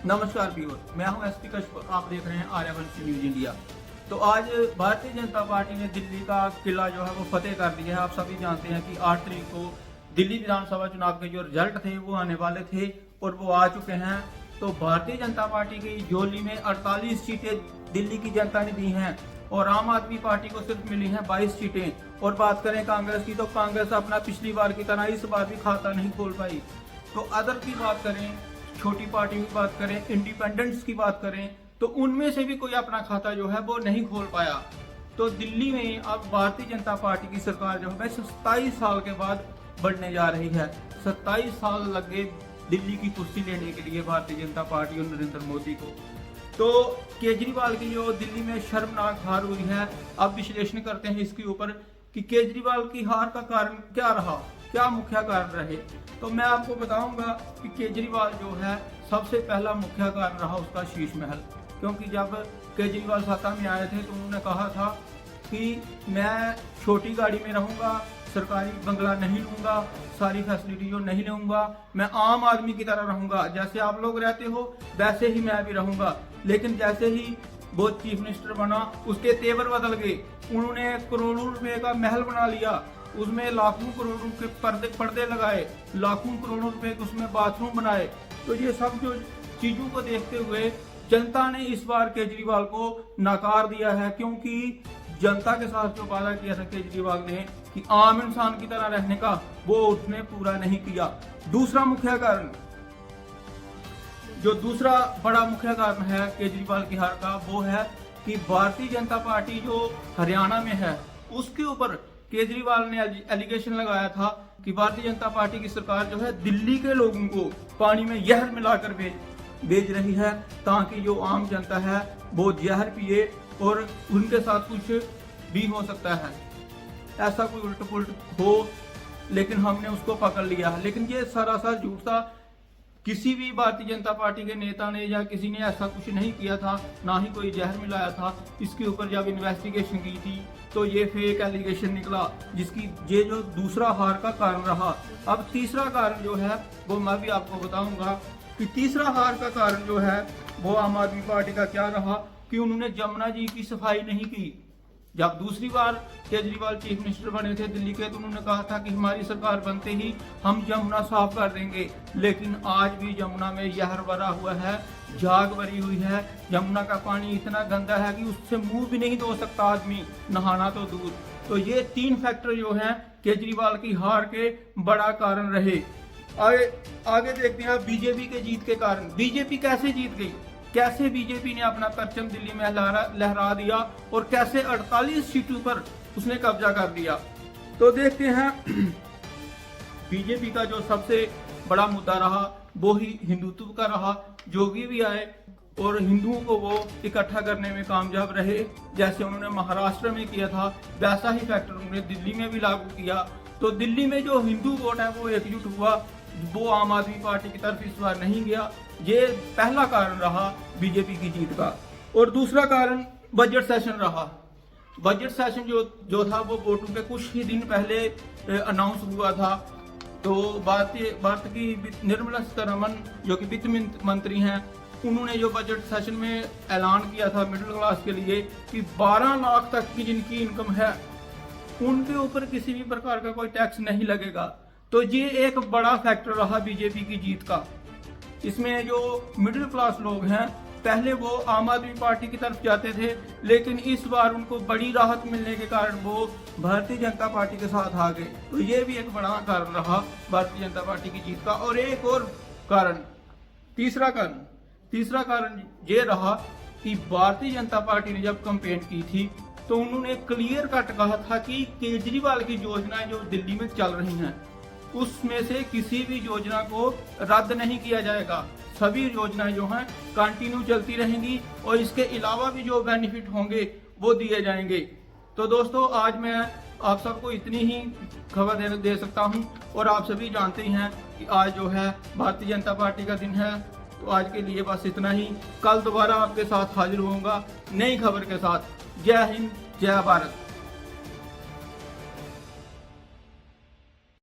नमस्कार व्यूअर, मैं हूं एसपी कश्यप। आप देख रहे हैं आर्यवंश न्यूज इंडिया। तो आज भारतीय जनता पार्टी ने दिल्ली का किला जो है वो फतेह कर दिया है। आप सभी जानते हैं कि 8 तारीख को दिल्ली विधानसभा चुनाव के जो रिजल्ट थे वो आने वाले थे और वो आ चुके हैं। तो भारतीय जनता पार्टी की झोली में 48 सीटें दिल्ली की जनता ने दी हैं और आम आदमी पार्टी को सिर्फ मिली हैं 22 सीटें। और बात करें कांग्रेस की, तो कांग्रेस अपना पिछली बार की तरह इस बार भी खाता नहीं खोल पाई। तो अदर की बात करें, छोटी पार्टी की बात करें, इंडिपेंडेंट्स की बात करें, तो उनमें से भी कोई अपना खाता जो है वो नहीं खोल पाया। तो दिल्ली में अब भारतीय जनता पार्टी की सरकार जो है 27 साल के बाद बढ़ने जा रही है। 27 साल लगे दिल्ली की कुर्सी लेने के लिए भारतीय जनता पार्टी और नरेंद्र मोदी को। तो केजरीवाल की जो दिल्ली में शर्मनाक हार हुई है, अब विश्लेषण करते हैं इसके ऊपर कि केजरीवाल की हार का कारण क्या रहा, क्या मुख्य कारण रहे। तो मैं आपको बताऊंगा कि केजरीवाल जो है सबसे पहला मुख्य कारण रहा उसका शीश महल। क्योंकि जब केजरीवाल सत्ता में आए थे तो उन्होंने कहा था कि मैं छोटी गाड़ी में रहूंगा, सरकारी बंगला नहीं लूंगा, सारी फैसिलिटी जो नहीं लूंगा, मैं आम आदमी की तरह रहूंगा, जैसे आप लोग रहते हो वैसे ही मैं भी रहूंगा। लेकिन जैसे ही वो चीफ मिनिस्टर बना उसके तेवर बदल गए। उन्होंने करोड़ों रुपए का महल बना लिया, उसमें लाखों करोड़ों के पर्दे लगाए, लाखों करोड़ों रुपए के उसमें बाथरूम बनाए। तो ये सब जो चीजों को देखते हुए जनता ने इस बार केजरीवाल को नकार दिया है। क्योंकि जनता के साथ जो वादा किया था केजरीवाल ने कि आम इंसान की तरह रहने का, वो उसने पूरा नहीं किया। दूसरा मुख्य कारण, जो दूसरा बड़ा मुख्य कारण है केजरीवाल की हार का, वो है कि भारतीय जनता पार्टी जो हरियाणा में है उसके ऊपर केजरीवाल ने एलिगेशन लगाया था कि भारतीय जनता पार्टी की सरकार जो है दिल्ली के लोगों को पानी में जहर मिलाकर भेज रही है, ताकि जो आम जनता है वो जहर पिए और उनके साथ कुछ भी हो सकता है, ऐसा कोई उल्ट पुल्ट हो। लेकिन हमने उसको पकड़ लिया। लेकिन ये सरासर झूठ था। किसी भी भारतीय जनता पार्टी के नेता ने या किसी ने ऐसा कुछ नहीं किया था, ना ही कोई जहर मिलाया था। इसके ऊपर जब इन्वेस्टिगेशन की थी तो ये फेक एलिगेशन निकला, जिसकी ये जो दूसरा हार का कारण रहा। अब तीसरा कारण जो है वो मैं भी आपको बताऊंगा कि तीसरा हार का कारण जो है वो आम आदमी पार्टी का क्या रहा कि उन्होंने जमुना जी की सफाई नहीं की। जब दूसरी बार केजरीवाल चीफ मिनिस्टर बने थे दिल्ली के, तो उन्होंने कहा था कि हमारी सरकार बनते ही हम जमुना साफ कर देंगे। लेकिन आज भी जमुना में जहर भरा हुआ है, झाग भरी हुई है। जमुना का पानी इतना गंदा है कि उससे मुंह भी नहीं धो सकता आदमी, नहाना तो दूर। तो ये 3 फैक्टर जो हैं केजरीवाल की हार के बड़ा कारण रहे। आगे देखते हैं बीजेपी के जीत के कारण। बीजेपी कैसे जीत गई, कैसे बीजेपी ने अपना परचम दिल्ली में लहरा दिया और कैसे 48 सीटों पर उसने कब्जा कर दिया। तो देखते हैं बीजेपी का जो सबसे बड़ा मुद्दा रहा वो ही हिंदुत्व का रहा। जोगी भी आए और हिंदुओं को वो इकट्ठा करने में कामयाब रहे। जैसे उन्होंने महाराष्ट्र में किया था वैसा ही फैक्टर उन्होंने दिल्ली में भी लागू किया। तो दिल्ली में जो हिंदू वोट है वो एकजुट हुआ, वो आम आदमी पार्टी की तरफ इस बार नहीं गया। ये पहला कारण रहा बीजेपी की जीत का। और दूसरा कारण बजट सेशन रहा। बजट सेशन जो था वो वोटों के कुछ ही दिन पहले अनाउंस हुआ था। तो भारत की निर्मला सीतारमण जो कि वित्त मंत्री हैं, उन्होंने जो बजट सेशन में ऐलान किया था मिडिल क्लास के लिए कि 12 लाख तक की जिनकी इनकम है उनके ऊपर किसी भी प्रकार का कोई टैक्स नहीं लगेगा। तो ये एक बड़ा फैक्टर रहा बीजेपी की जीत का। इसमें जो मिडिल क्लास लोग हैं पहले वो आम आदमी पार्टी की तरफ जाते थे, लेकिन इस बार उनको बड़ी राहत मिलने के कारण वो भारतीय जनता पार्टी के साथ आ गए। तो ये भी एक बड़ा कारण रहा भारतीय जनता पार्टी की जीत का। और एक और कारण, तीसरा कारण ये रहा कि भारतीय जनता पार्टी ने जब कैंपेन की थी तो उन्होंने क्लियर कट कहा था कि केजरीवाल की योजनाएं जो दिल्ली में चल रही हैं उसमें से किसी भी योजना को रद्द नहीं किया जाएगा। सभी योजनाएं जो हैं कंटिन्यू चलती रहेंगी और इसके अलावा भी जो बेनिफिट होंगे वो दिए जाएंगे। तो दोस्तों, आज मैं आप सबको इतनी ही खबर दे सकता हूं। और आप सभी जानते हैं कि आज जो है भारतीय जनता पार्टी का दिन है। तो आज के लिए बस इतना ही। कल दोबारा आपके साथ हाजिर होऊंगा नई खबर के साथ। जय हिंद, जय भारत।